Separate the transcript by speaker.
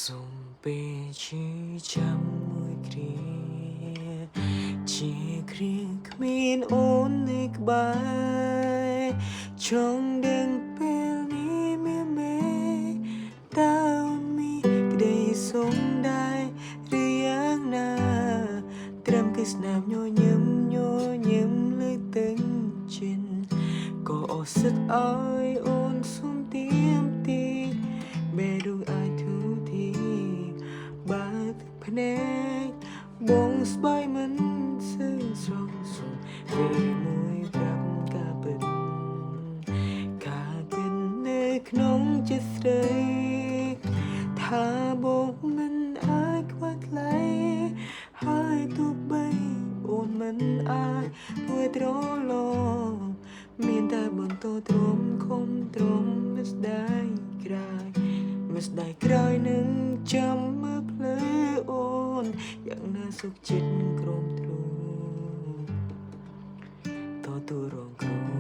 Speaker 1: សូមពេលជាចាំមួយគ្រាជាគ្រាគ្មានអូននៅក្បែរចង់ដឹងពេលនេះមានមេតើអូនមានក្តីសុខដែរឬយ៉ាងណាត្រឹមគឺស្នាមញញឹមលើទឹកចិនក៏អត់សិតឲ្យអូនសុំទៀមទីបេះដូងអាចធូរធីបើទឹកភ្នែកបងស្បែកមិនซื่អស្រស់សុំពេលមួយប្រាប់ការពិតនៅក្នុងចិត្តស្រីថាបងមិនអាចខ្វះថ្លៃហើយទោះបីអូនមិនអាចពួយត្រឡប់មានតែបន្តទ្រាំខំទ្រាំមិនស្ដាយក្រោយនឹងចាំមើលភ្លើអូនយ៉ាងណាសុខចិត្តក្រំទ្រូតទូរងគ្រោះ